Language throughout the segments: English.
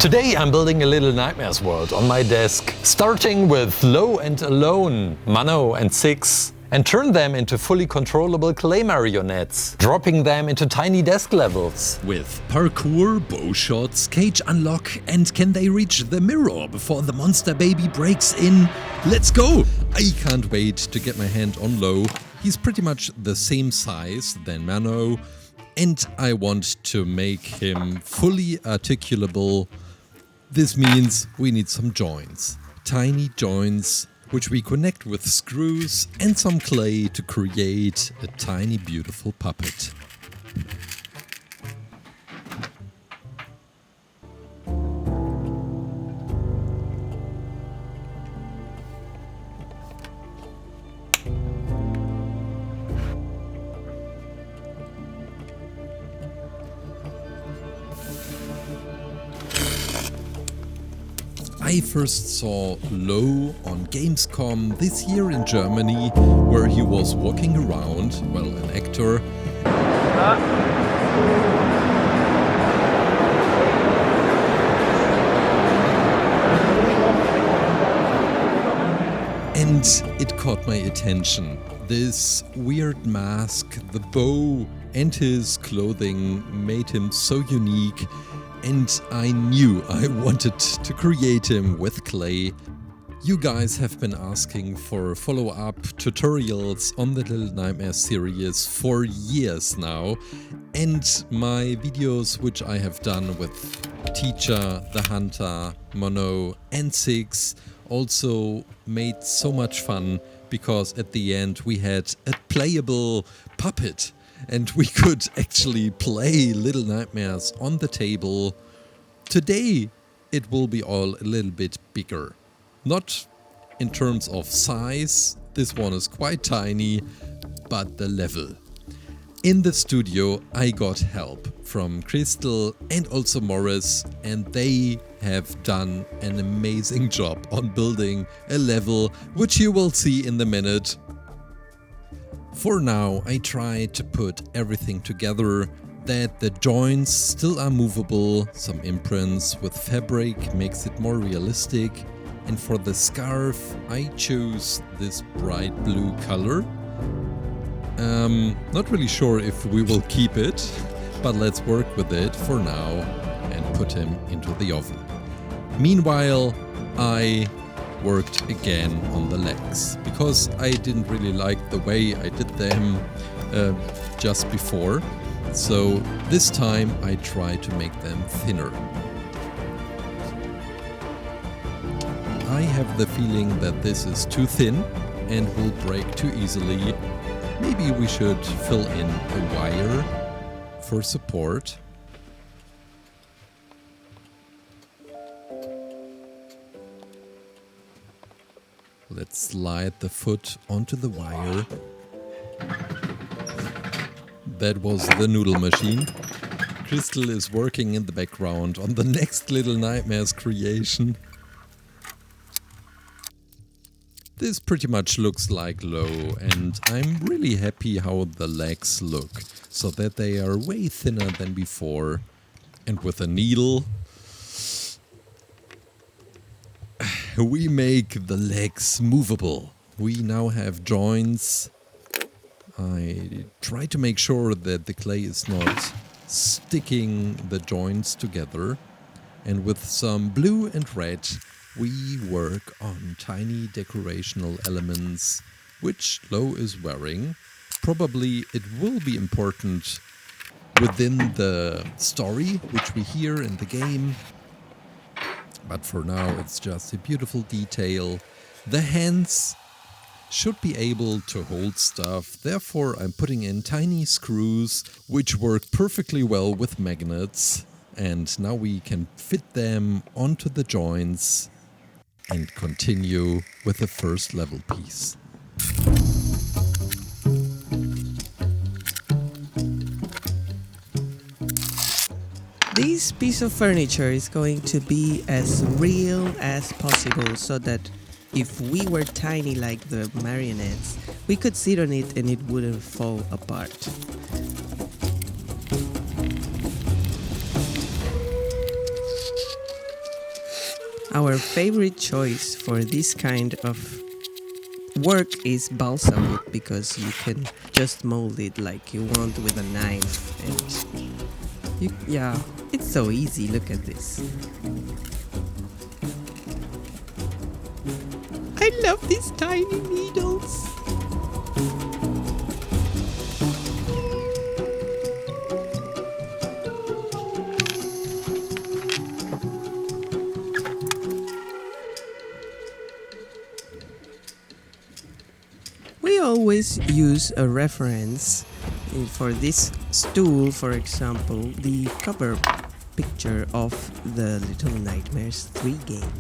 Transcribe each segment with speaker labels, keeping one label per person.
Speaker 1: Today I'm building a Little Nightmares world on my desk, starting with Low and Alone, Mano and Six, and turn them into fully controllable clay marionettes, dropping them into tiny desk levels.
Speaker 2: With parkour, bow shots, cage unlock, and can they reach the mirror before the monster baby breaks in? Let's go! I can't wait to get my hand on Low. He's pretty much the same size than Mano, and I want to make him fully articulable. This means we need some joints, tiny joints, which we connect with screws and some clay to create a tiny beautiful puppet. I first saw Low on Gamescom this year in Germany, where he was walking around, well, an actor. And it caught my attention. This weird mask, the bow, and his clothing made him so unique. And I knew I wanted to create him with clay. You guys have been asking for follow-up tutorials on the Little Nightmares series for years now. And my videos, which I have done with Teacher, the Hunter, Mono and Six, also made so much fun because at the end we had a playable puppet. And we could actually play Little Nightmares on the table. Today it will be all a little bit bigger. Not in terms of size, this one is quite tiny, but the level. In the studio I got help from Crystal and also Morris, and they have done an amazing job on building a level, which you will see in a minute. For now, I try to put everything together, that the joints still are movable, some imprints with fabric makes it more realistic, and for the scarf I chose this bright blue color. Not really sure if we will keep it, but let's work with it for now and put him into the oven. Meanwhile, I worked again on the legs, because I didn't really like the way I did them just before. So this time I tried to make them thinner. I have the feeling that this is too thin and will break too easily. Maybe we should fill in a wire for support. Let's slide the foot onto the wire. That was the noodle machine. Crystal is working in the background on the next Little Nightmares creation. This pretty much looks like Low, and I'm really happy how the legs look, so that they are way thinner than before. And with a needle, we make the legs movable. We now have joints. I try to make sure that the clay is not sticking the joints together. And with some blue and red, we work on tiny decorational elements, which Low is wearing. Probably it will be important within the story, which we hear in the game. But for now, it's just a beautiful detail. The hands should be able to hold stuff. Therefore, I'm putting in tiny screws, which work perfectly well with magnets. And now we can fit them onto the joints and continue with the first level piece.
Speaker 3: This piece of furniture is going to be as real as possible, so that if we were tiny like the marionettes, we could sit on it and it wouldn't fall apart. Our favorite choice for this kind of work is balsa wood because you can just mold it like you want with a knife, and yeah, it's so easy. Look at this. I love these tiny needles. We always use a reference for this stool, for example, the cover picture of the Little Nightmares 3 game.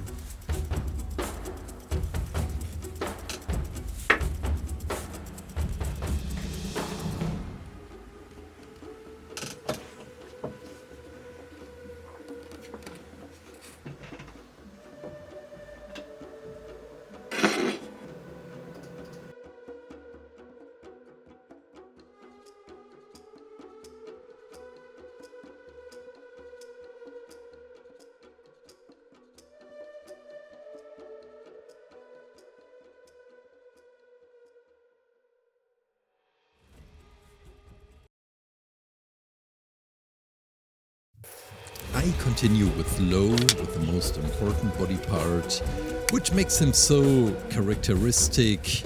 Speaker 2: I continue with Low, with the most important body part, which makes him so characteristic,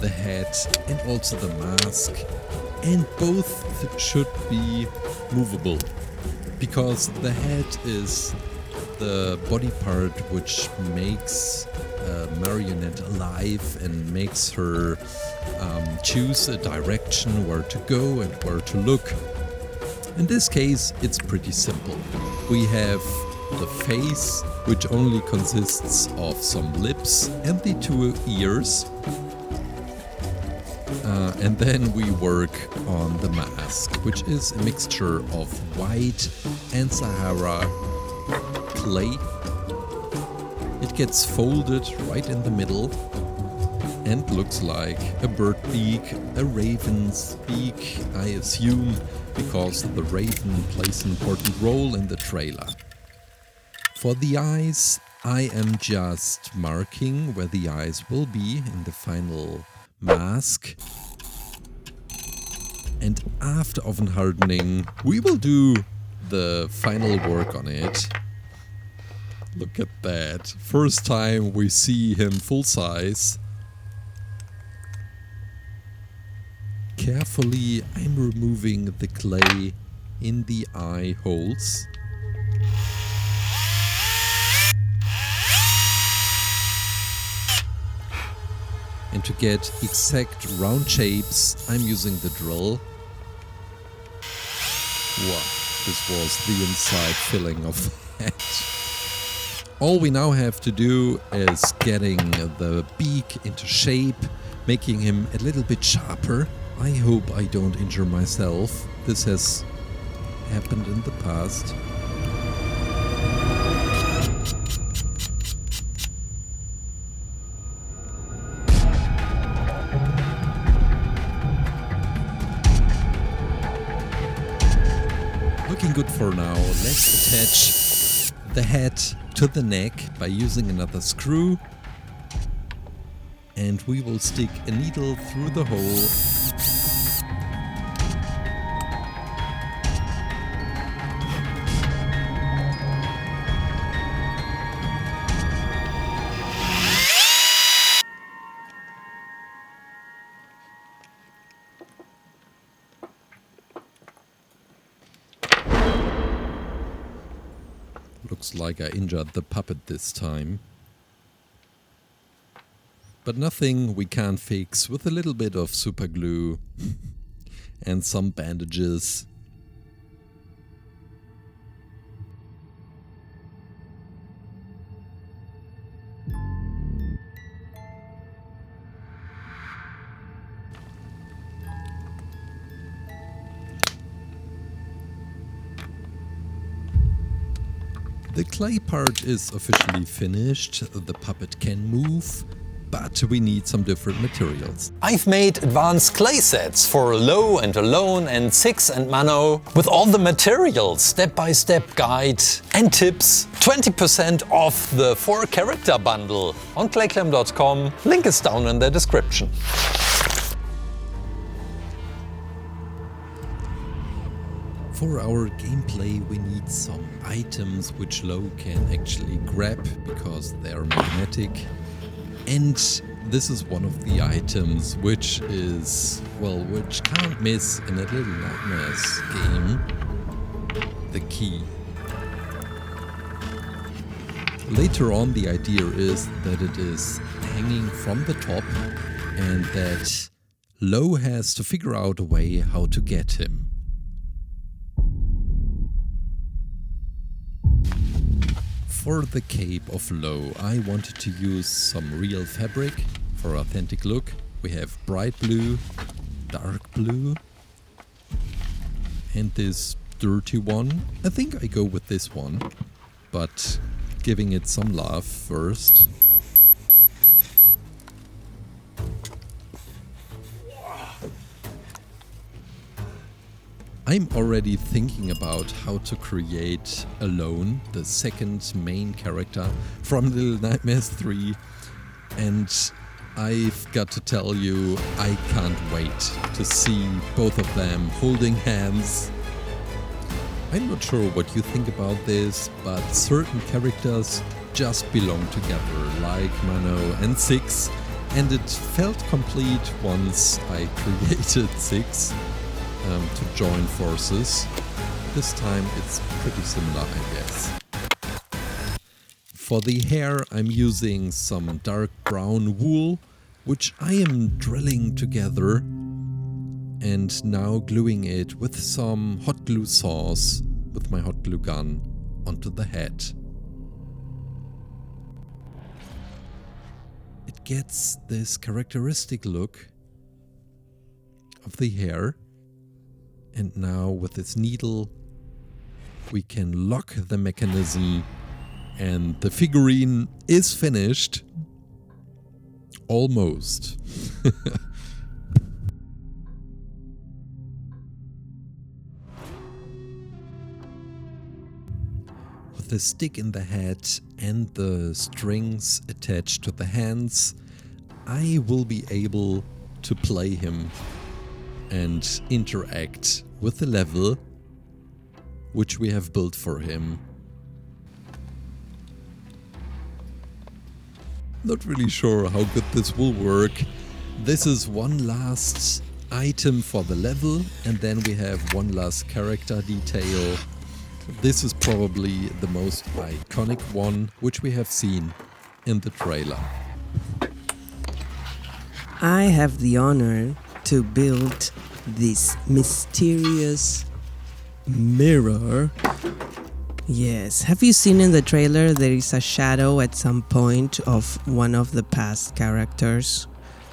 Speaker 2: the head and also the mask, and both should be movable, because the head is the body part which makes a marionette alive and makes her choose a direction where to go and where to look. In this case, it's pretty simple. We have the face, which only consists of some lips and the 2 ears. And then we work on the mask, which is a mixture of white and Sahara clay. It gets folded right in the middle and looks like a bird beak, a raven's beak, I assume, because the raven plays an important role in the trailer. For the eyes, I am just marking where the eyes will be in the final mask. And after oven hardening, we will do the final work on it. Look at that. First time we see him full size. Carefully, I'm removing the clay in the eye holes. And to get exact round shapes, I'm using the drill. Wow, this was the inside filling of the head. All we now have to do is getting the beak into shape, making him a little bit sharper. I hope I don't injure myself. This has happened in the past. Looking good for now. Let's attach the head to the neck by using another screw. And we will stick a needle through the hole. Looks like I injured the puppet this time. But nothing we can't fix with a little bit of super glue and some bandages. The clay part is officially finished. The puppet can move. but we need some different materials.
Speaker 1: I've made advanced clay sets for low and alone and 6 and mono with all the materials, step-by-step guide and tips. 20% off the 4-character bundle on ClayClaim.com. Link is down in the description.
Speaker 2: For our gameplay we need some items which Lo can actually grab because they are magnetic. And this is one of the items which is, well, which can't miss in a Little Nightmares game, the key. Later on the idea is that it is hanging from the top and that Lo has to figure out a way how to get him. For the cape of Lo, I wanted to use some real fabric for authentic look. We have bright blue, dark blue, and this dirty one. I think I go with this one, but giving it some love first. I'm already thinking about how to create Alone, the second main character from Little Nightmares 3, and I've got to tell you, I can't wait to see both of them holding hands. I'm not sure what you think about this, but certain characters just belong together, like Mano and Six, and it felt complete once I created Six. To join forces. This time it's pretty similar, I guess. For the hair I'm using some dark brown wool, which I am drilling together and now gluing it with some hot glue sauce with my hot glue gun onto the head. It gets this characteristic look of the hair. And now with this needle we can lock the mechanism and the figurine is finished. Almost. With the stick in the head and the strings attached to the hands, I will be able to play him and interact with the level which we have built for him. Not really sure how good this will work. This is one last item for the level and then we have one last character detail. This is probably the most iconic one which we have seen in the trailer.
Speaker 3: I have the honor to build this mysterious mirror. Yes, have you seen in the trailer there is a shadow at some point of one of the past characters?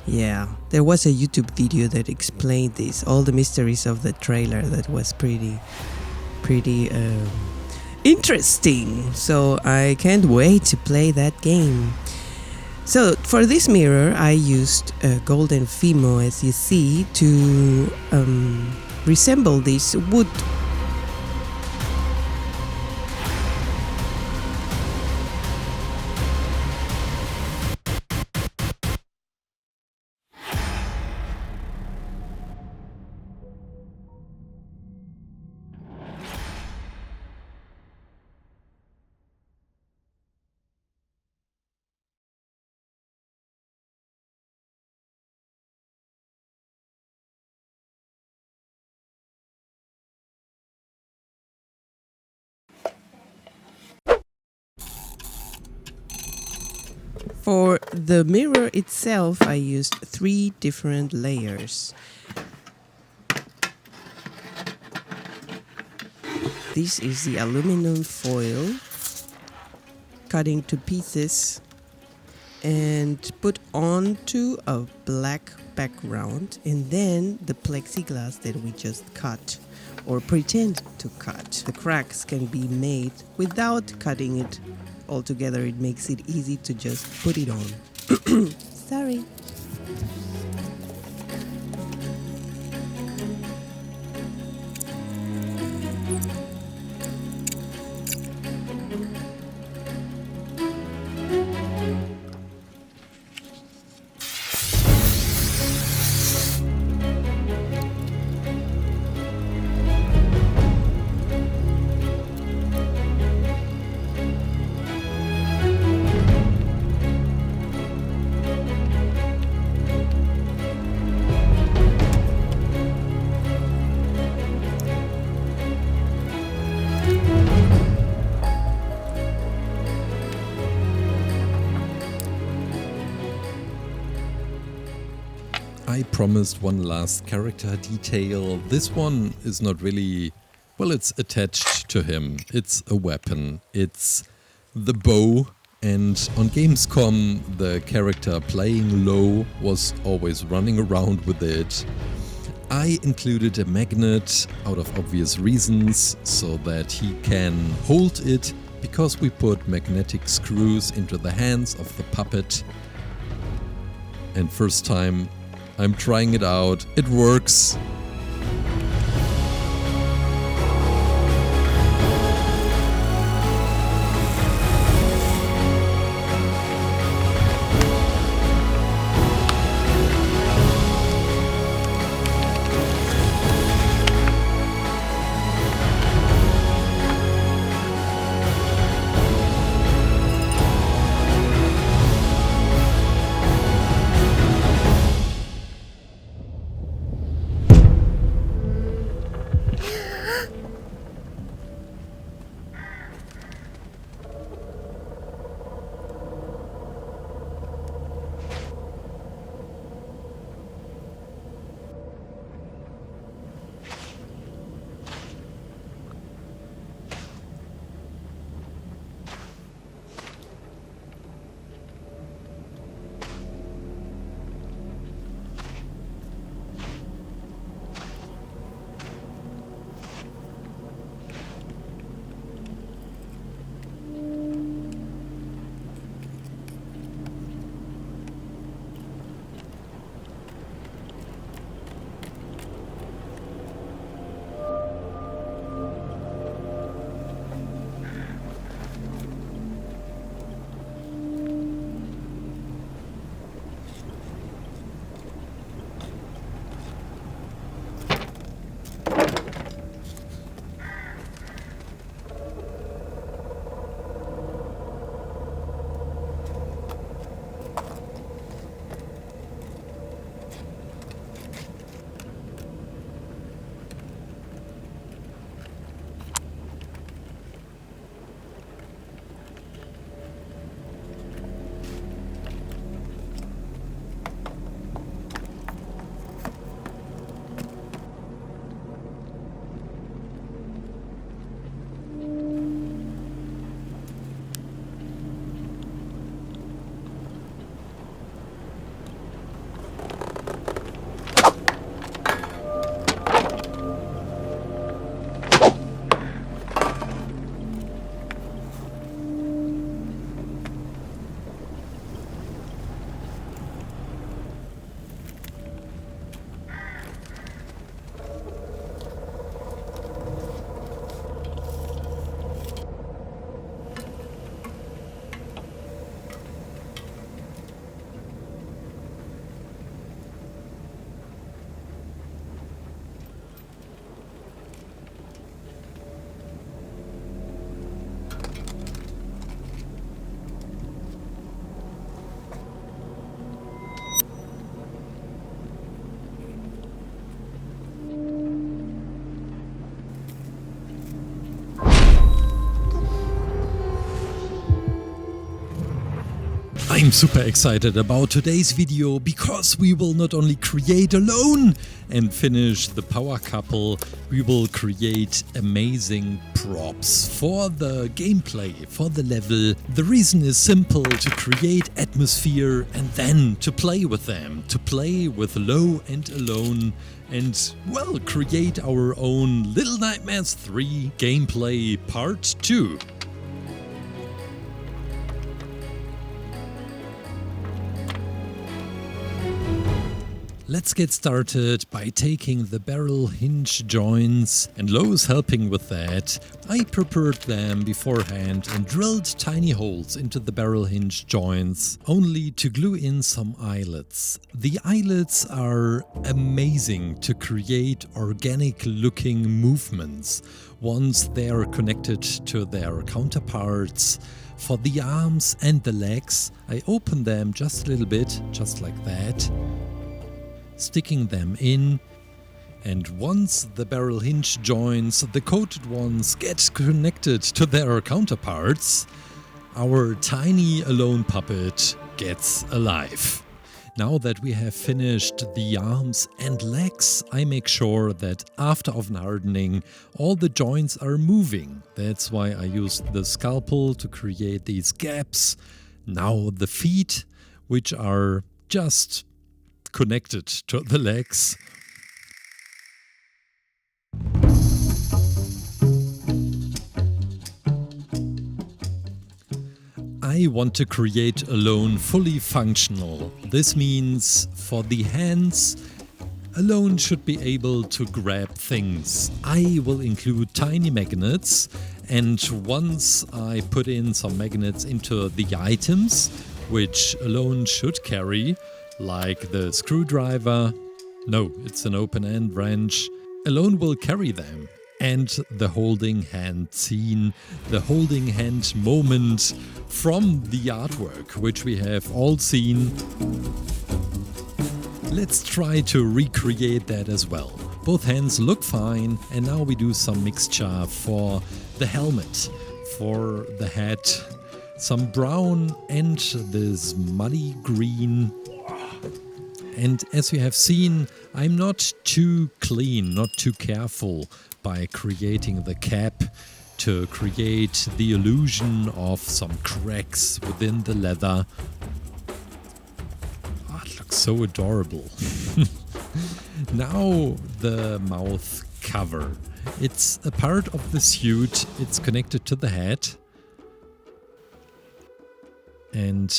Speaker 3: Yeah, there was a YouTube video that explained this, all the mysteries of the trailer. That was pretty interesting. So I can't wait to play that game. So for this mirror I used golden Fimo, as you see, to resemble this wood. For the mirror itself, I used 3 different layers. This is the aluminum foil, cut into pieces and put onto a black background, and then the plexiglass that we just cut or pretend to cut. The cracks can be made without cutting it altogether. It makes it easy to just put it on. Sorry.
Speaker 2: I promised one last character detail. This one is not really, well, it's attached to him. It's a weapon. It's the bow. And on Gamescom, the character playing low was always running around with it. I included a magnet out of obvious reasons so that he can hold it, because we put magnetic screws into the hands of the puppet. And first time I'm trying it out. It works. I'm super excited about today's video because we will not only create alone and finish the power couple, we will create amazing props for the gameplay, for the level. The reason is simple: to create atmosphere and then to play with them, to play with Low and Alone and, well, create our own Little Nightmares 3 gameplay part 2. Let's get started by taking the barrel hinge joints, and Lo is helping with that. I prepared them beforehand and drilled tiny holes into the barrel hinge joints, only to glue in some eyelets. The eyelets are amazing to create organic looking movements once they are connected to their counterparts. For the arms and the legs, I open them just a little bit, just like that, sticking them in, and once the barrel hinge joints, the coated ones, get connected to their counterparts, our tiny alone puppet gets alive. Now that we have finished the arms and legs, I make sure that after oven hardening all the joints are moving. That's why I used the scalpel to create these gaps. Now the feet, which are just connected to the legs. I want to create Alone fully functional. This means for the hands, Alone should be able to grab things. I will include tiny magnets, and once I put in some magnets into the items, which Alone should carry, like the screwdriver, no, it's an open-end wrench, Alone will carry them. And the holding hand scene, the holding hand moment from the artwork, which we have all seen. Let's try to recreate that as well. Both hands look fine, and now we do some mixture for the helmet, for the hat, some brown and this muddy green. And as you have seen, I'm not too clean, not too careful by creating the cap to create the illusion of some cracks within the leather. Oh, it looks so adorable. Now the mouth cover. It's a part of the suit, it's connected to the head. And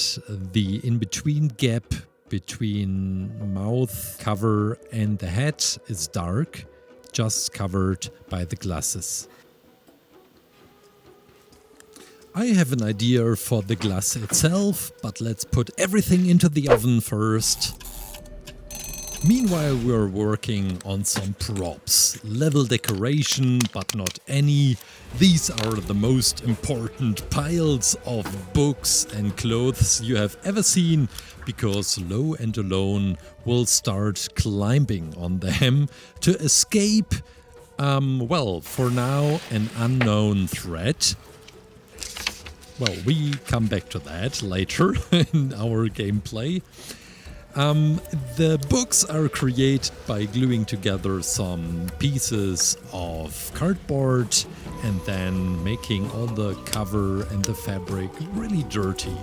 Speaker 2: the in-between gap between mouth cover and the head is dark, just covered by the glasses. I have an idea for the glass itself, but let's put everything into the oven first. Meanwhile, we're working on some props. Level decoration, but not any. These are the most important piles of books and clothes you have ever seen, because Lo and Alone will start climbing on them to escape, well, for now, an unknown threat. Well, we come back to that later in our gameplay. The books are created by gluing together some pieces of cardboard and then making all the cover and the fabric really dirty.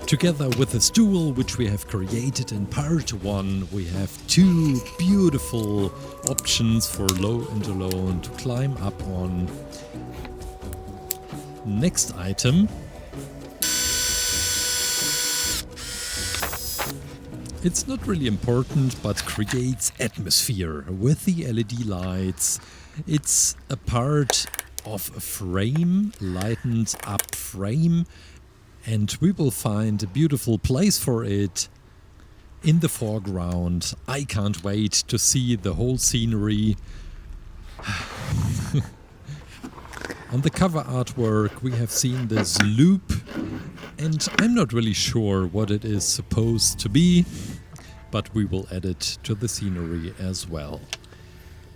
Speaker 2: Together with a stool which we have created in part 1, we have two beautiful options for Lo and Alone to climb up on. Next item. It's not really important, but creates atmosphere with the LED lights. It's a part of a frame, lightened up frame, and we will find a beautiful place for it in the foreground. I can't wait to see the whole scenery. On the cover artwork we have seen this loop, and I'm not really sure what it is supposed to be, but we will add it to the scenery as well.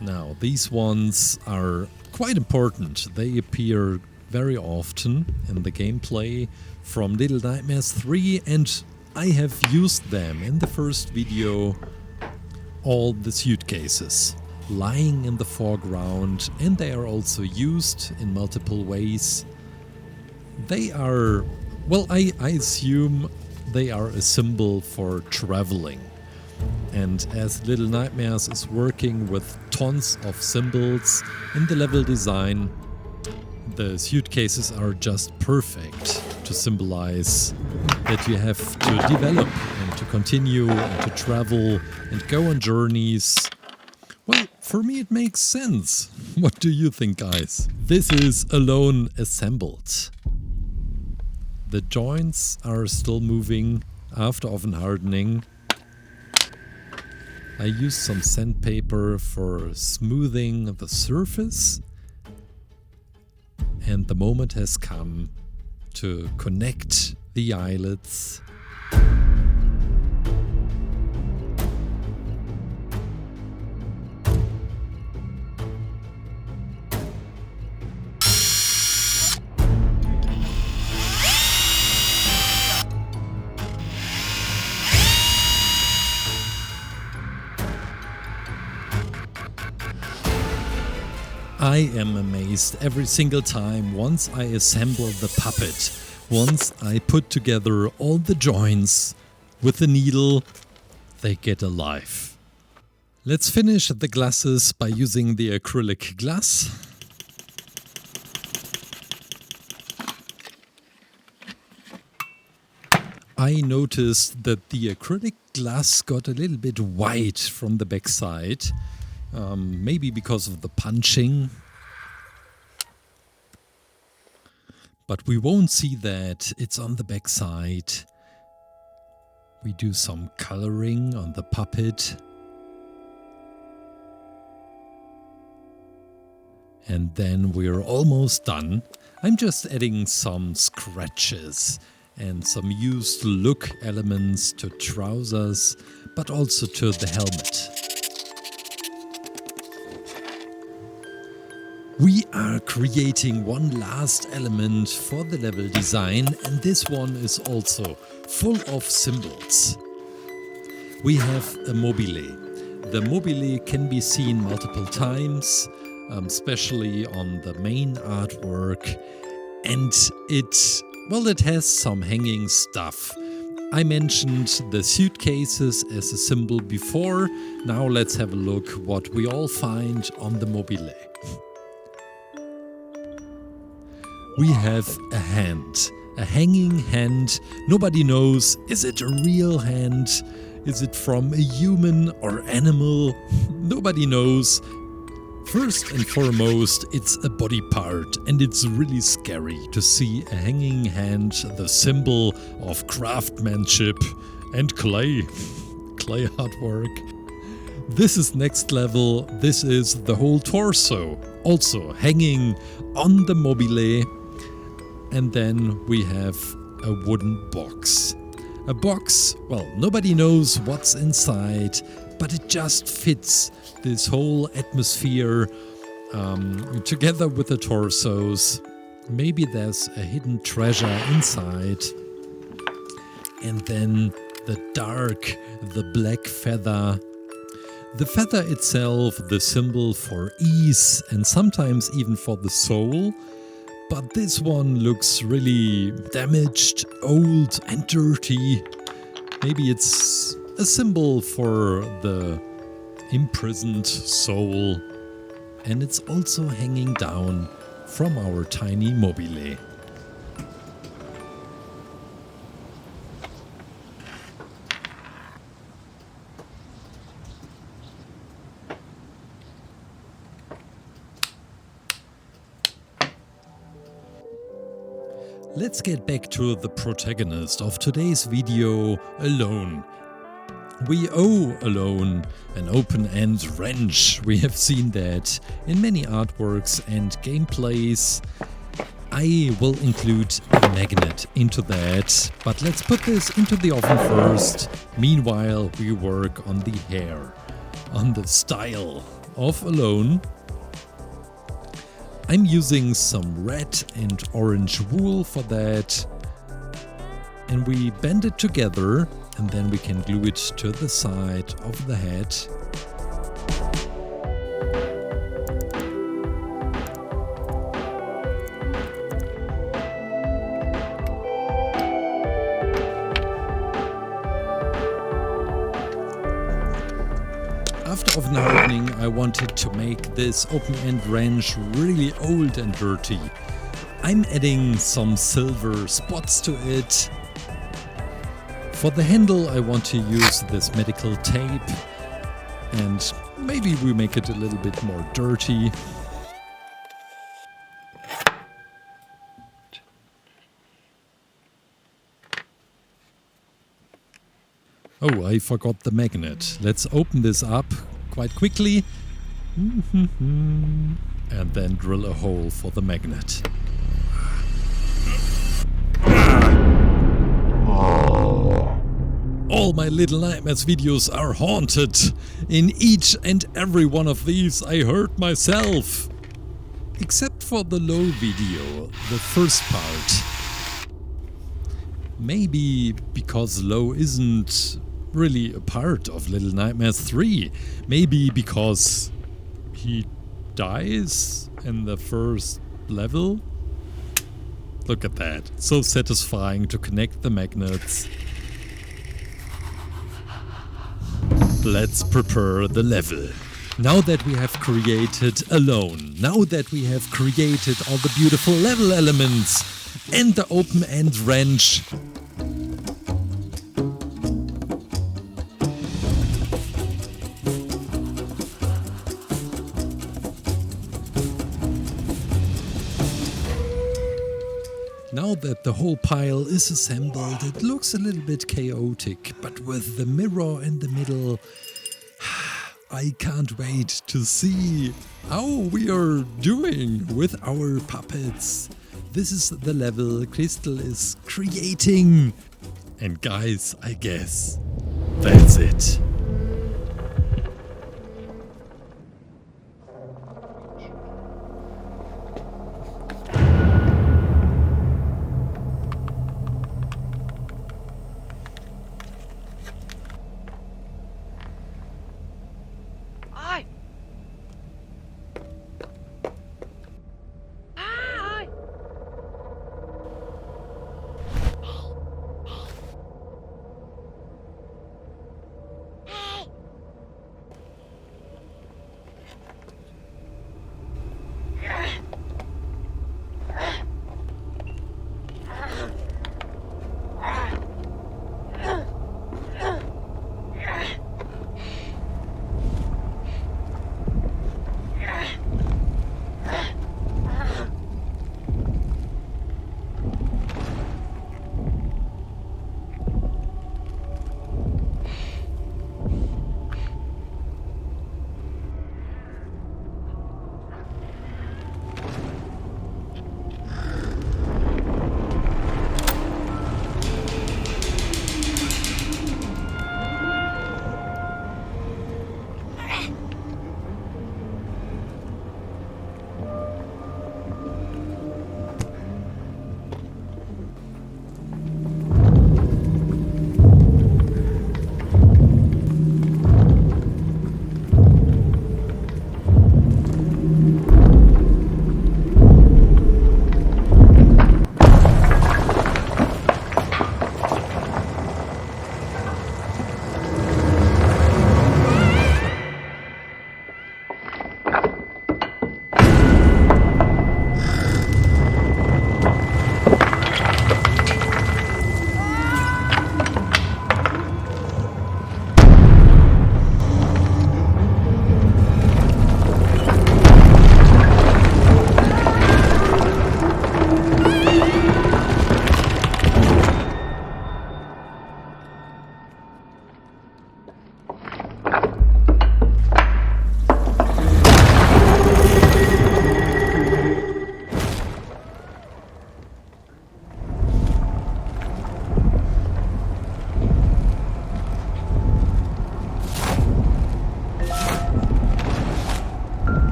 Speaker 2: Now, these ones are quite important. They appear very often in the gameplay from Little Nightmares 3, and I have used them in the first video. All the suitcases lying in the foreground, and they are also used in multiple ways. They are, well, I assume they are a symbol for traveling. And as Little Nightmares is working with tons of symbols in the level design, the suitcases are just perfect. to symbolize that you have to develop and to continue and to travel and go on journeys. Well, for me it makes sense. What do you think, guys? This is alone assembled. The joints are still moving after oven hardening. I used some sandpaper for smoothing the surface. And the moment has come to connect the eyelets. I am amazed every single time once I assemble the puppet, once I put together all the joints with the needle, they get alive. Let's finish the glasses by using the acrylic glass. I noticed that the acrylic glass got a little bit white from the backside. Maybe because of the punching. But we won't see that, it's on the back side. We do some coloring on the puppet. And then we're almost done. I'm just adding some scratches and some used look elements to trousers, but also to the helmet. We are creating one last element for the level design, and this one is also full of symbols. We have a mobile. The mobile can be seen multiple times, especially on the main artwork, and it has some hanging stuff. I mentioned the suitcases as a symbol before. Now let's have a look what we all find on the mobile. We have a hand, a hanging hand. Nobody knows, is it a real hand? Is it from a human or animal? Nobody knows. First and foremost, it's a body part, and it's really scary to see a hanging hand, the symbol of craftsmanship and clay artwork. This is next level. This is the whole torso, also hanging on the mobile. And then we have a wooden box. A box, well, nobody knows what's inside, but it just fits this whole atmosphere together with the torsos. Maybe there's a hidden treasure inside. And then the black feather. The feather itself, the symbol for ease and sometimes even for the soul. But this one looks really damaged, old and dirty. Maybe it's a symbol for the imprisoned soul. And it's also hanging down from our tiny mobile. Let's get back to the protagonist of today's video, Alone. We owe Alone an open-end wrench. We have seen that in many artworks and gameplays. I will include a magnet into that, but let's put this into the oven first. Meanwhile, we work on the hair, on the style of Alone. I'm using some red and orange wool for that, and we bend it together, and then we can glue it to the side of the head. After oven hardening, I wanted to make this open-end wrench really old and dirty. I'm adding some silver spots to it. For the handle I want to use this medical tape, and maybe we make it a little bit more dirty. Oh, I forgot the magnet. Let's open this up quite quickly. And then drill a hole for the magnet. All my Little Nightmares videos are haunted. In each and every one of these I hurt myself. Except for the low video, the first part. Maybe because low isn't really a part of Little Nightmares 3. Maybe because he dies in the first level? Look at that. So satisfying to connect the magnets. Let's prepare the level. Now that we have created Alone, now that we have created all the beautiful level elements and the open-end wrench, now that the whole pile is assembled, it looks a little bit chaotic, but with the mirror in the middle, I can't wait to see how we are doing with our puppets. This is the level Crystal is creating. And guys, I guess that's it.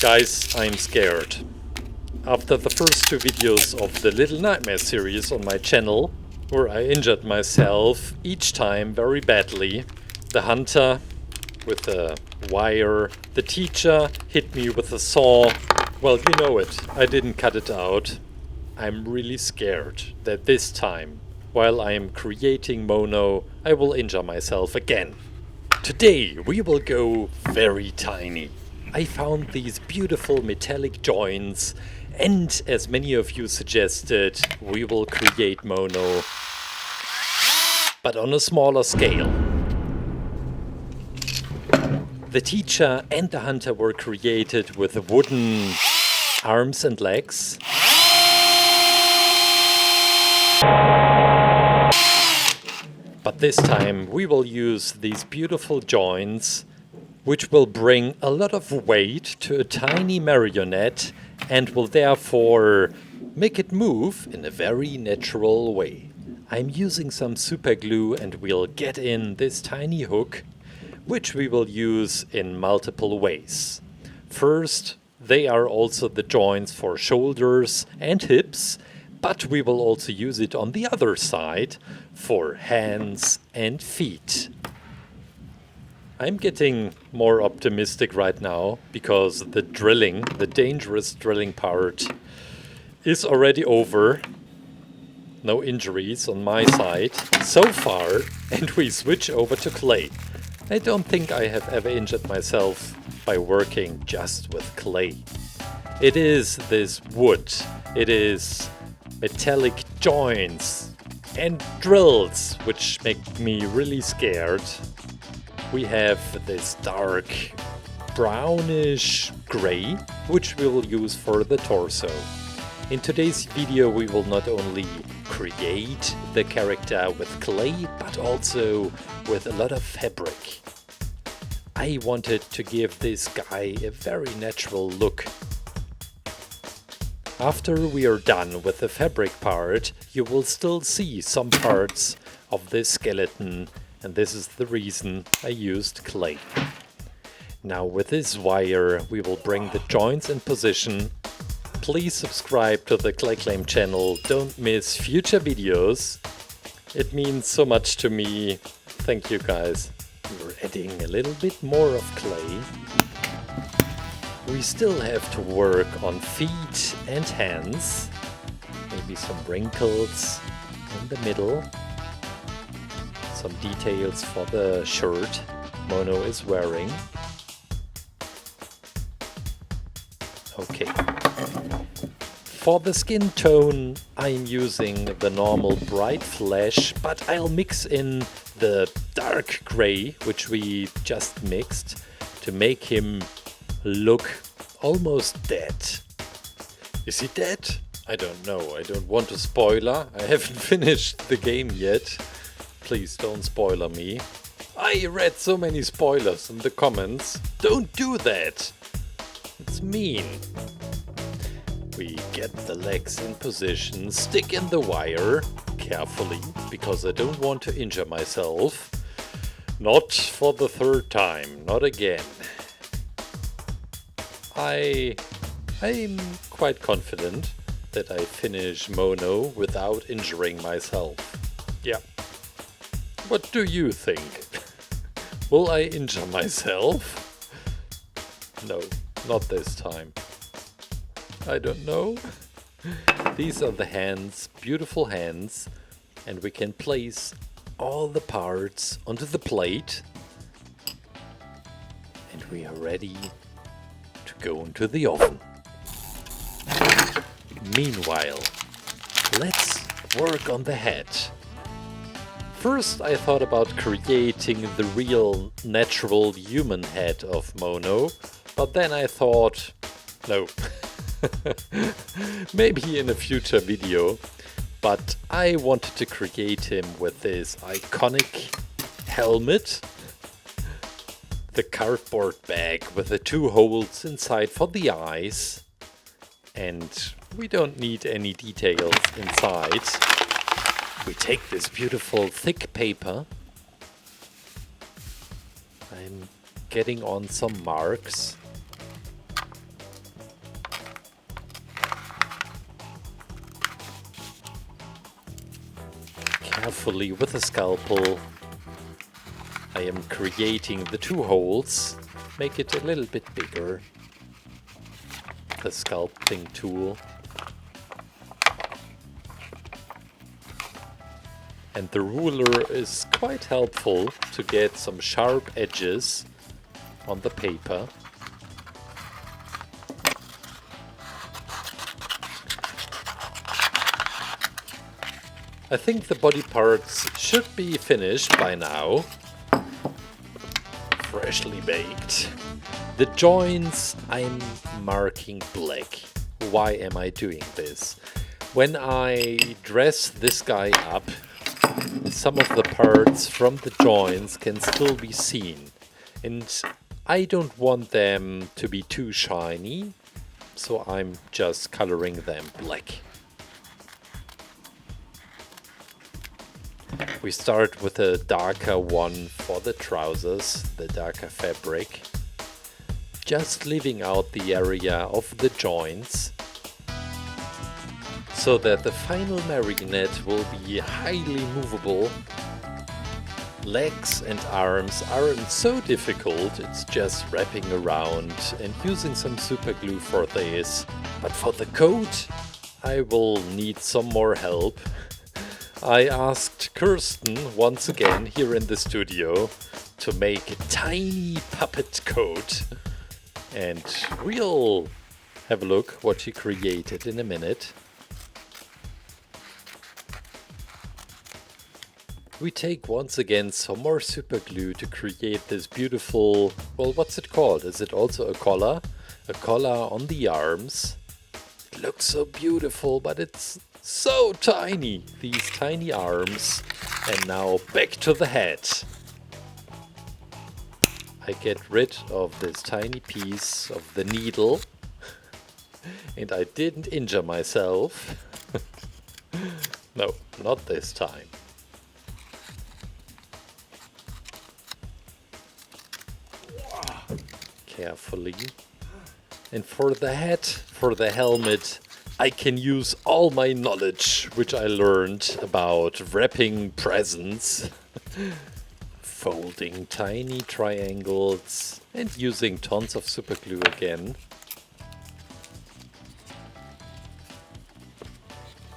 Speaker 1: Guys, I'm scared. After the first two videos of the Little Nightmares series on my channel, where I injured myself each time very badly, the hunter with a wire, the teacher hit me with a saw, well, you know it, I didn't cut it out. I'm really scared that this time, while I am creating Mono, I will injure myself again. Today we will go very tiny. I found these beautiful metallic joints, and as many of you suggested, we will create Mono, but on a smaller scale. The teacher and the hunter were created with wooden arms and legs. But this time we will use these beautiful joints, which will bring a lot of weight to a tiny marionette and will therefore make it move in a very natural way. I'm using some super glue and we'll get in this tiny hook, which we will use in multiple ways. First, they are also the joints for shoulders and hips, but we will also use it on the other side for hands and feet. I'm getting more optimistic right now because the drilling, the dangerous drilling part, is already over. No injuries on my side so far, and we switch over to clay. I don't think I have ever injured myself by working just with clay. It is this wood, it is metallic joints and drills which make me really scared. We have this dark brownish gray, which we will use for the torso. In today's video we will not only create the character with clay, but also with a lot of fabric. I wanted to give this guy a very natural look. After we are done with the fabric part, you will still see some parts of this skeleton, and this is the reason I used clay. Now with this wire we will bring the joints in position. Please subscribe to the ClayClaim channel, don't miss future videos. It means so much to me. Thank you guys. We're adding a little bit more of clay. We still have to work on feet and hands. Maybe some wrinkles in the middle. Some details for the shirt Mono is wearing. Okay. For the skin tone, I'm using the normal bright flesh, but I'll mix in the dark gray, which we just mixed, to make him look almost dead. Is he dead? I don't know. I don't want a spoiler. I haven't finished the game yet. Please don't spoiler me. I read so many spoilers in the comments. Don't do that. It's mean. We get the legs in position, stick in the wire carefully, because I don't want to injure myself. Not for the third time, not again. I'm quite confident that I finish Mono without injuring myself. Yeah. What do you think? Will I injure myself? No, not this time. I don't know. These are the hands, beautiful hands, and we can place all the parts onto the plate. And we are ready to go into the oven. Meanwhile, let's work on the head. First I thought about creating the real natural human head of Mono, but then I thought, no. Maybe in a future video, but I wanted to create him with this iconic helmet, the cardboard bag with the two holes inside for the eyes, and we don't need any details inside. We take this beautiful thick paper. I'm getting on some marks. Carefully with a scalpel, I am creating the two holes, make it a little bit bigger. The sculpting tool. And the ruler is quite helpful to get some sharp edges on the paper. I think the body parts should be finished by now. Freshly baked. The joints I'm marking black. Why am I doing this? When I dress this guy up, some of the parts from the joints can still be seen. And I don't want them to be too shiny, so I'm just coloring them black. We start with a darker one for the trousers, the darker fabric. Just leaving out the area of the joints, so that the final marionette will be highly movable. Legs and arms aren't so difficult, it's just wrapping around and using some super glue for this. But for the coat, I will need some more help. I asked Kirsten once again here in the studio to make a tiny puppet coat, and we'll have a look what she created in a minute. We take once again some more super glue to create this beautiful, well, what's it called? Is it also a collar? A collar on the arms. It looks so beautiful, but it's so tiny, these tiny arms. And now back to the head. I get rid of this tiny piece of the needle. And I didn't injure myself. No, not this time. Carefully. And for the hat, for the helmet, I can use all my knowledge which I learned about wrapping presents, folding tiny triangles and using tons of super glue again.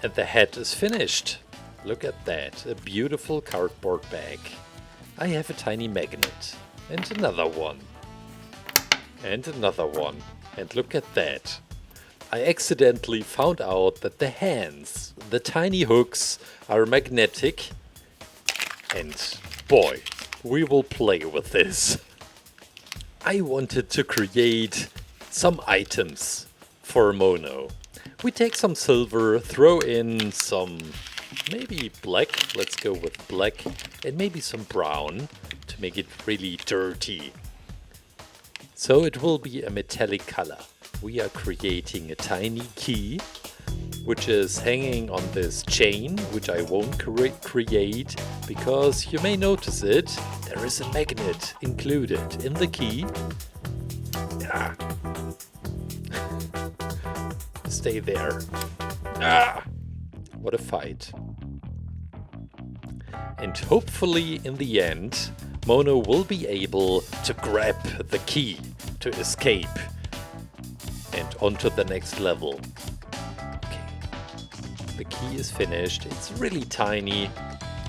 Speaker 1: And the hat is finished. Look at that, a beautiful cardboard bag. I have a tiny magnet and another one. And another one. And look at that. I accidentally found out that the hands, the tiny hooks, are magnetic. And boy, we will play with this. I wanted to create some items for Mono. We take some silver, throw in some maybe black, let's go with black, and maybe some brown to make it really dirty. So it will be a metallic color. We are creating a tiny key, which is hanging on this chain, which I won't create, because you may notice it, there is a magnet included in the key. Ah. Stay there. Ah. What a fight. And hopefully in the end, Mono will be able to grab the key to escape and onto the next level. Okay. The key is finished, it's really tiny,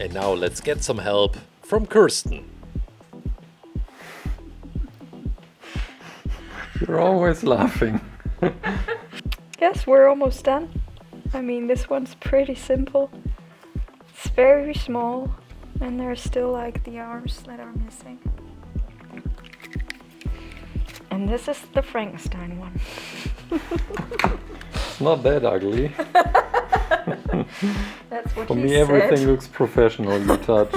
Speaker 1: and now let's get some help from Kirsten. You're always laughing.
Speaker 4: Yes, we're almost done. I mean, this one's pretty simple. It's very small, and there's still like the arms that are missing. And this is the Frankenstein one.
Speaker 1: It's not that ugly.
Speaker 4: That's what
Speaker 1: For
Speaker 4: he
Speaker 1: me,
Speaker 4: said.
Speaker 1: everything looks professional you touch.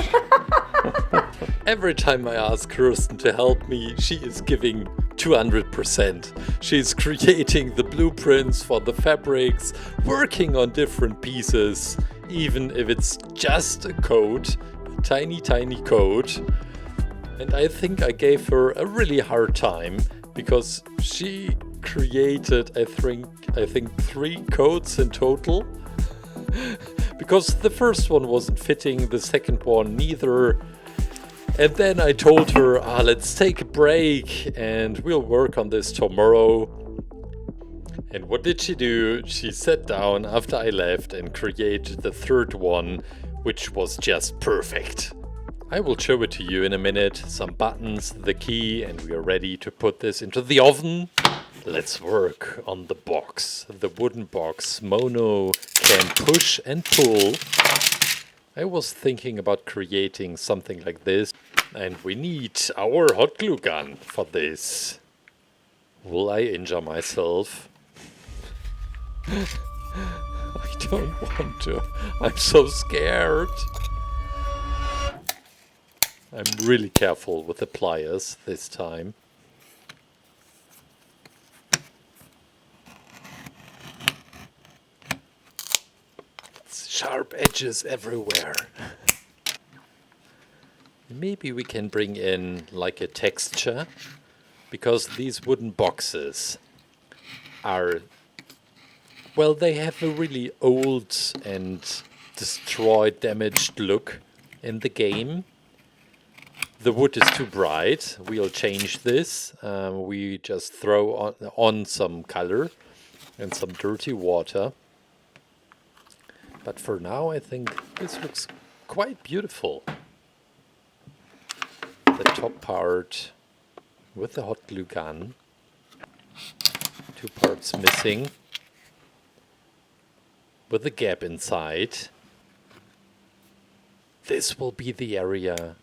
Speaker 1: Every time I ask Kirsten to help me, she is giving 200%. She's creating the blueprints for the fabrics, working on different pieces, even if it's just a coat, a tiny coat. And I think I gave her a really hard time because she created, I think 3 coats in total. Because the first one wasn't fitting, the second one neither. And then I told her, let's take a break and we'll work on this tomorrow. And what did she do? She sat down after I left and created the third one, which was just perfect. I will show it to you in a minute. Some buttons, the key, and we are ready to put this into the oven. Let's work on the box, the wooden box. Mono can push and pull. I was thinking about creating something like this, and we need our hot glue gun for this. Will I injure myself? I don't want to. I'm so scared. I'm really careful with the pliers this time. It's sharp edges everywhere. Maybe we can bring in like a texture, because these wooden boxes are, well, they have a really old and destroyed, damaged look in the game. The wood is too bright. We'll change this. We just throw on some color and some dirty water. But for now, I think this looks quite beautiful. The top part with the hot glue gun. 2 parts missing. With a gap inside. This will be the area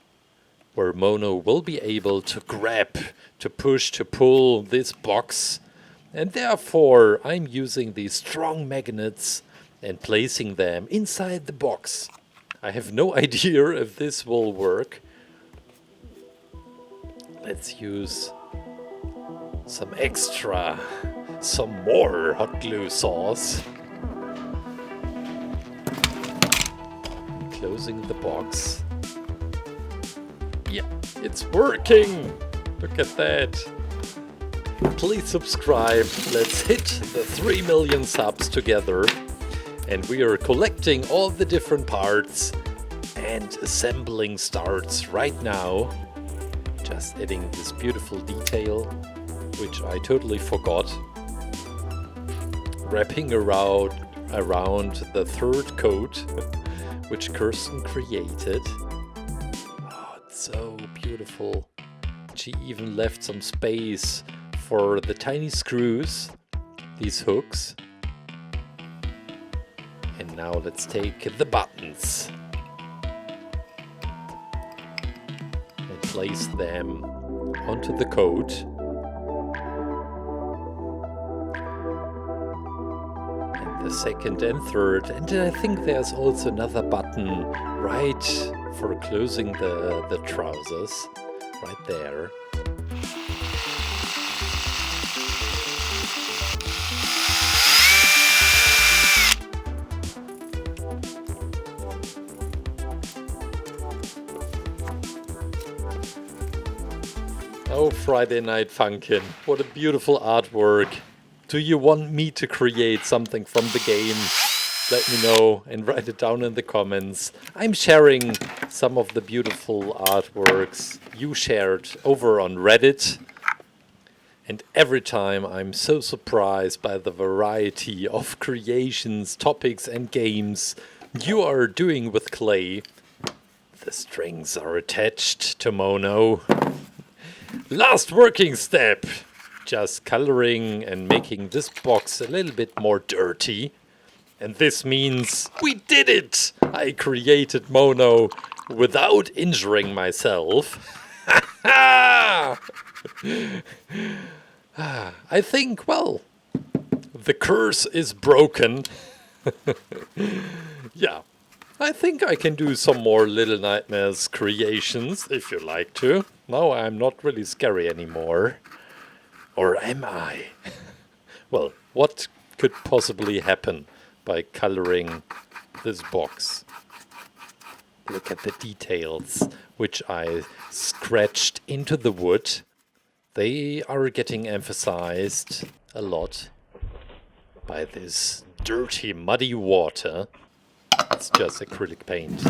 Speaker 1: where Mono will be able to grab, to push, to pull this box. And therefore I'm using these strong magnets and placing them inside the box. I have no idea if this will work. Let's use some more hot glue sauce. Closing the box. Yeah, it's working! Look at that. Please subscribe. Let's hit the 3 million subs together. And we are collecting all the different parts, and assembling starts right now. Just adding this beautiful detail, which I totally forgot. Wrapping around the 3rd coat, which Kirsten created. So beautiful. She even left some space for the tiny screws, these hooks. And now let's take the buttons and place them onto the coat. And the 2nd and 3rd. And I think there's also another button right for closing the trousers, right there. Oh, Friday Night Funkin', what a beautiful artwork. Do you want me to create something from the game? Let me know and write it down in the comments. I'm sharing some of the beautiful artworks you shared over on Reddit. And every time I'm so surprised by the variety of creations, topics and games you are doing with clay. The strings are attached to Mono. Last working step. Just coloring and making this box a little bit more dirty. And this means we did it! I created Mono without injuring myself. I think, well, the curse is broken. Yeah, I think I can do some more Little Nightmares creations if you like to. No, I'm not really scary anymore. Or am I? Well, what could possibly happen by coloring this box? Look at the details which I scratched into the wood. They are getting emphasized a lot by this dirty, muddy water. It's just acrylic paint.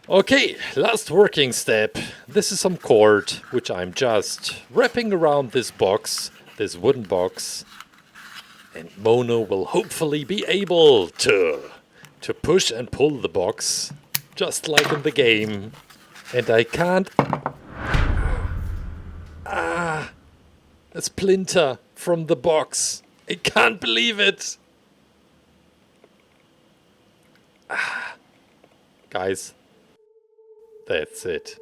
Speaker 1: Okay, last working step. This is some cord, which I'm just wrapping around this box, this wooden box. And Mono will hopefully be able to to push and pull the box, just like in the game. And I can't... Ah! A splinter from the box. I can't believe it! Ah. Guys, that's it.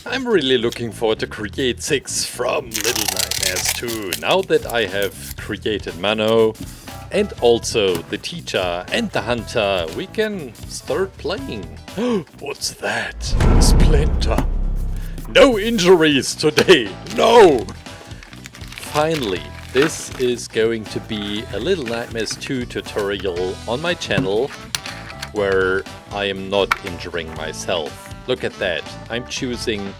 Speaker 1: I'm really looking forward to create 6 from Little Nightmares 2. Now that I have created Mano and also the teacher and the hunter, we can start playing. What's that? Splinter. No injuries today. No! Finally, this is going to be a Little Nightmares 2 tutorial on my channel where I am not injuring myself. Look at that. I'm choosing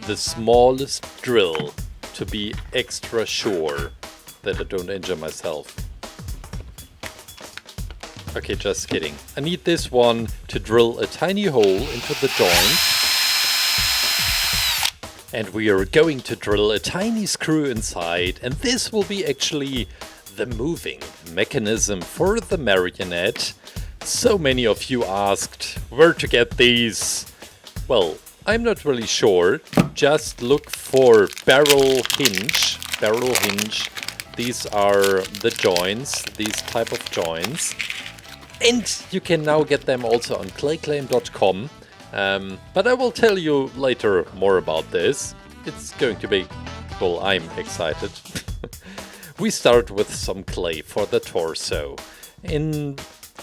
Speaker 1: the smallest drill to be extra sure that I don't injure myself. Okay, just kidding. I need this one to drill a tiny hole into the joint. And we are going to drill a tiny screw inside, and this will be actually the moving mechanism for the marionette. So many of you asked where to get these. Well, I'm not really sure. Just look for barrel hinge. These are the joints, these type of joints. And you can now get them also on ClayClaim.com. But I will tell you later more about this. It's going to be... well, I'm excited. We start with some clay for the torso. In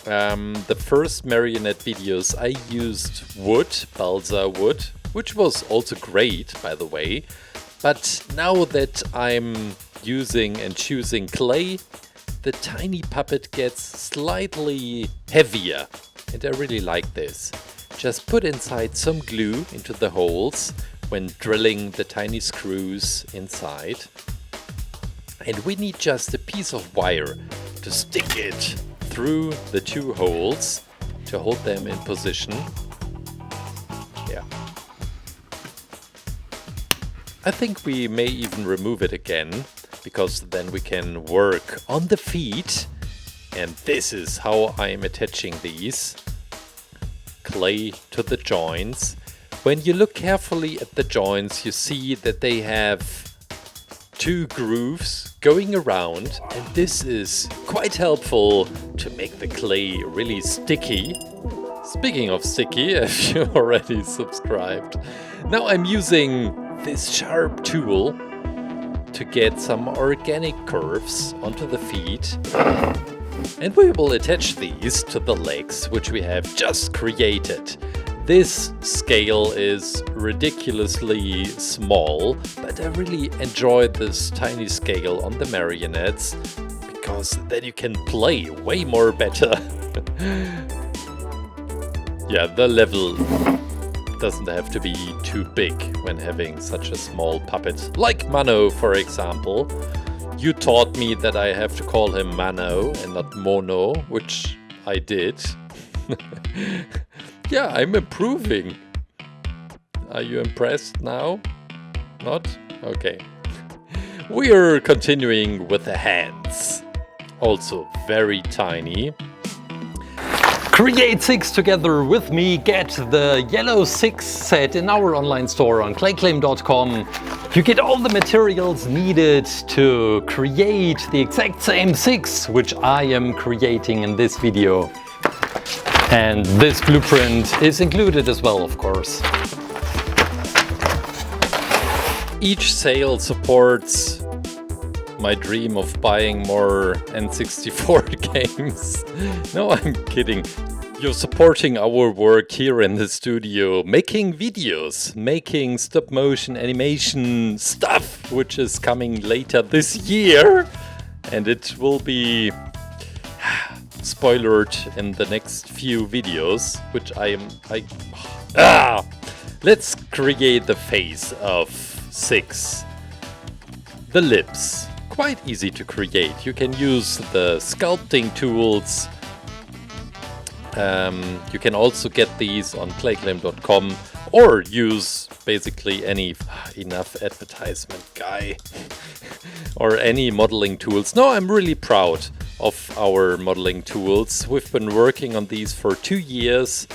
Speaker 1: the first marionette videos I used wood, balsa wood, which was also great, by the way. But now that I'm using and choosing clay, the tiny puppet gets slightly heavier. And I really like this. Just put inside some glue into the holes when drilling the tiny screws inside. And we need just a piece of wire to stick it through the 2 holes to hold them in position. Yeah. I think we may even remove it again, because then we can work on the feet. And this is how I'm attaching these. Clay to the joints. When you look carefully at the joints, you see that they have 2 grooves going around, and this is quite helpful to make the clay really sticky.
Speaker 5: Speaking of sticky, if you already subscribed, now I'm using this sharp tool to get some organic curves onto the feet. And we will attach these to the legs, which we have just created. This scale is ridiculously small, but I really enjoyed this tiny scale on the marionettes, because then you can play way more better. Yeah, the level doesn't have to be too big when having such a small puppet, like Mano, for example. You taught me that I have to call him Mano and not Mono, which I did. Yeah, I'm improving. Are you impressed now? Not? Okay. We are continuing with the hands. Also very tiny.
Speaker 1: Create 6 together with me. Get the yellow 6 set in our online store on ClayClaim.com. You get all the materials needed to create the exact same 6, which I am creating in this video. And this blueprint is included as well, of course.
Speaker 5: Each sale supports my dream of buying more N64 games. No, I'm kidding. You're supporting our work here in the studio, making videos, making stop motion animation stuff, which is coming later this year. And it will be spoilered in the next few videos, which let's create the face of 6. The lips. Quite easy to create. You can use the sculpting tools. You can also get these on ClayClaim.com or use basically any enough advertisement guy or any modeling tools. No, I'm really proud of our modeling tools. We've been working on these for 2 years.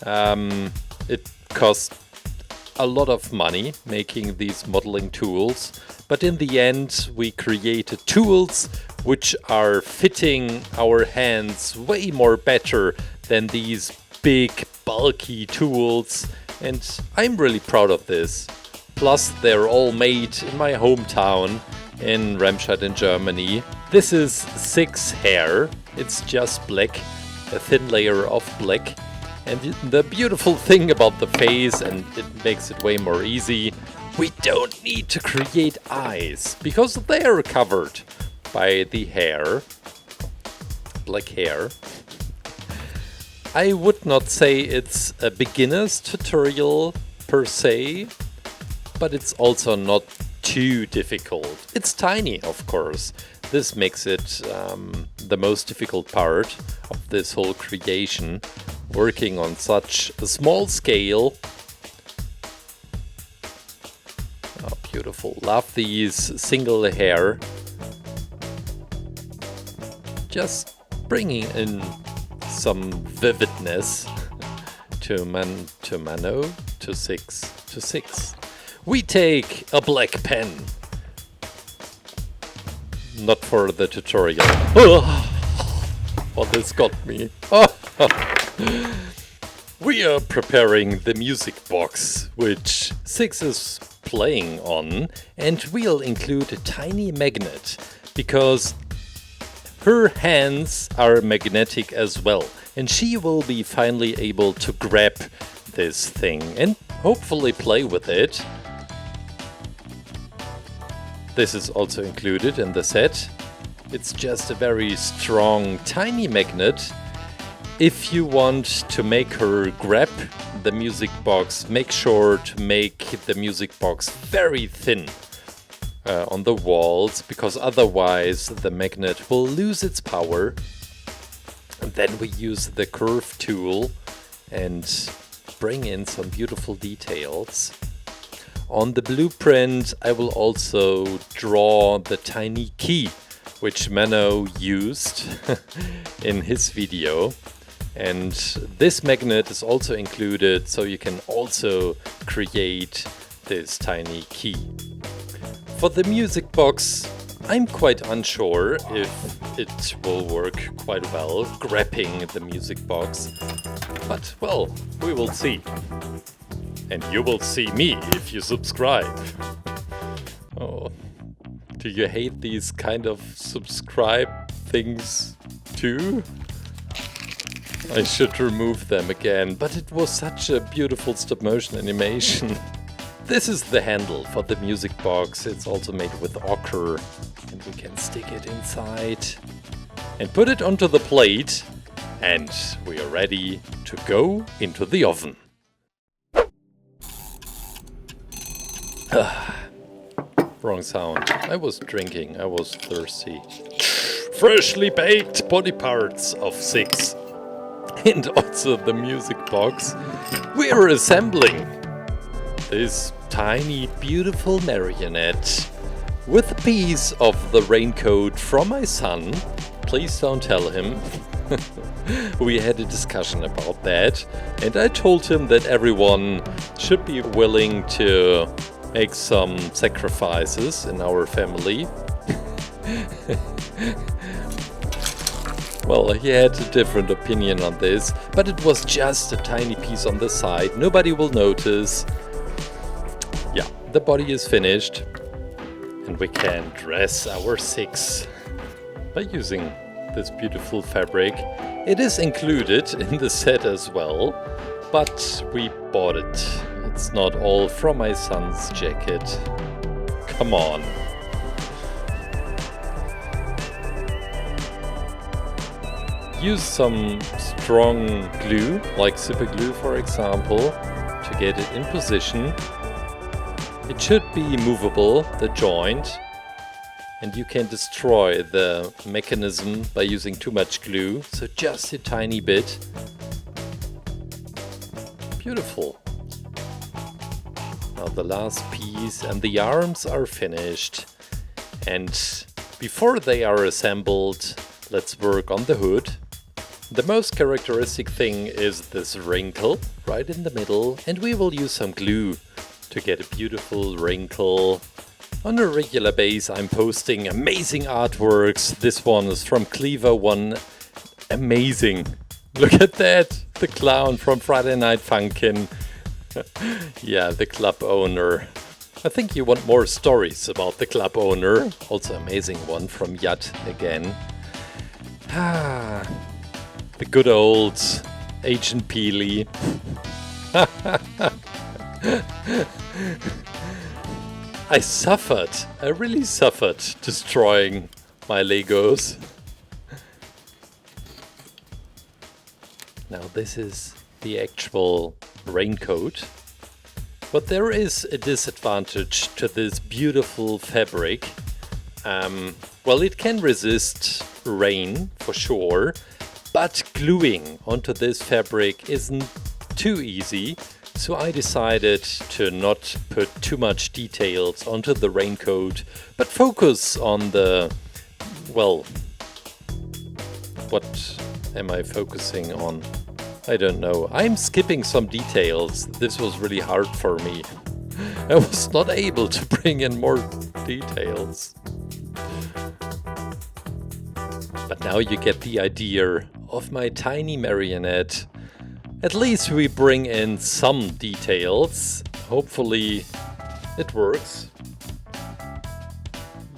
Speaker 5: It cost a lot of money making these modeling tools, but in the end we created tools which are fitting our hands way more better than these big bulky tools, and I'm really proud of this. Plus they're all made in my hometown in Remscheid in Germany. This is 6 hair. It's just black, a thin layer of black. And the beautiful thing about the face, and it makes it way more easy, we don't need to create eyes, because they are covered by the hair, black hair. I would not say it's a beginner's tutorial per se, but it's also not too difficult. It's tiny, of course. This makes it the most difficult part of this whole creation. Working on such a small scale. Oh, beautiful. Love these single hair. Just bringing in some vividness to Mano, to 6. We take a black pen. Not for the tutorial. Oh, this got me. We are preparing the music box, which 6 is playing on, and we'll include a tiny magnet, because her hands are magnetic as well, and she will be finally able to grab this thing and hopefully play with it. This is also included in the set. It's just a very strong, tiny magnet. If you want to make her grab the music box, make sure to make the music box very thin on the walls, because otherwise the magnet will lose its power. And then we use the curve tool and bring in some beautiful details. On the blueprint I will also draw the tiny key which Mano used in his video. And this magnet is also included, so you can also create this tiny key. For the music box, I'm quite unsure if it will work quite well, grabbing the music box. But, well, we will see. And you will see me if you subscribe. Oh, do you hate these kind of subscribe things too? I should remove them again, but it was such a beautiful stop motion animation. This is the handle for the music box. It's also made with ochre, and we can stick it inside and put it onto the plate, and we are ready to go into the oven. Wrong sound. I was drinking, I was thirsty. Freshly baked body parts of 6. And also the music box. We are assembling this tiny, beautiful marionette with a piece of the raincoat from my son. Please don't tell him. We had a discussion about that, and I told him that everyone should be willing to make some sacrifices in our family. Well, he had a different opinion on this, but it was just a tiny piece on the side. Nobody will notice. Yeah, the body is finished, and we can dress our 6 by using this beautiful fabric. It is included in the set as well, but we bought it. It's not all from my son's jacket. Come on. Use some strong glue, like super glue for example, to get it in position. It should be movable, the joint, and you can destroy the mechanism by using too much glue, so just a tiny bit. Beautiful. Now the last piece, and the arms are finished. And before they are assembled, let's work on the hood. The most characteristic thing is this wrinkle right in the middle, and we will use some glue to get a beautiful wrinkle. On a regular base I'm posting amazing artworks. This one is from Cleaver One. Amazing. Look at that! The clown from Friday Night Funkin'. Yeah, the club owner. I think you want more stories about the club owner. Also amazing one from Yat again. The good old Agent Peely. I suffered. I really suffered destroying my Legos. Now this is the actual raincoat. But there is a disadvantage to this beautiful fabric. Well, it can resist rain for sure, but gluing onto this fabric isn't too easy. So I decided to not put too much details onto the raincoat, but focus on the, well, what am I focusing on? I don't know. I'm skipping some details. This was really hard for me. I was not able to bring in more details. But now you get the idea of my tiny marionette. At least we bring in some details. Hopefully it works.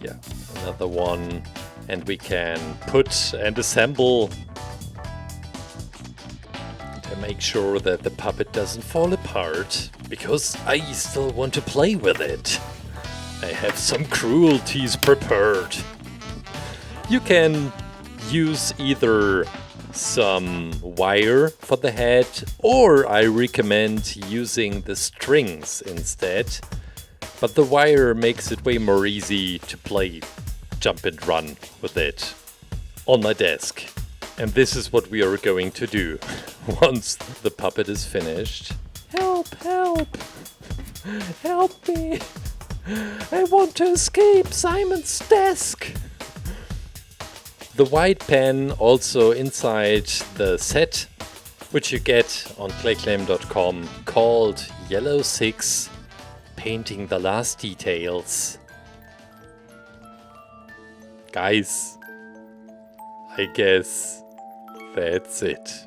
Speaker 5: Yeah, another one. And we can put and assemble to make sure that the puppet doesn't fall apart, because I still want to play with it. I have some cruelties prepared. You can use either some wire for the head, or I recommend using the strings instead. But the wire makes it way more easy to play jump and run with it on my desk. And this is what we are going to do once the puppet is finished. Help, help! Help me! I want to escape Simon's desk! The white pen also inside the set, which you get on ClayClaim.com, called Yellow 6, painting the last details. Guys, I guess that's it.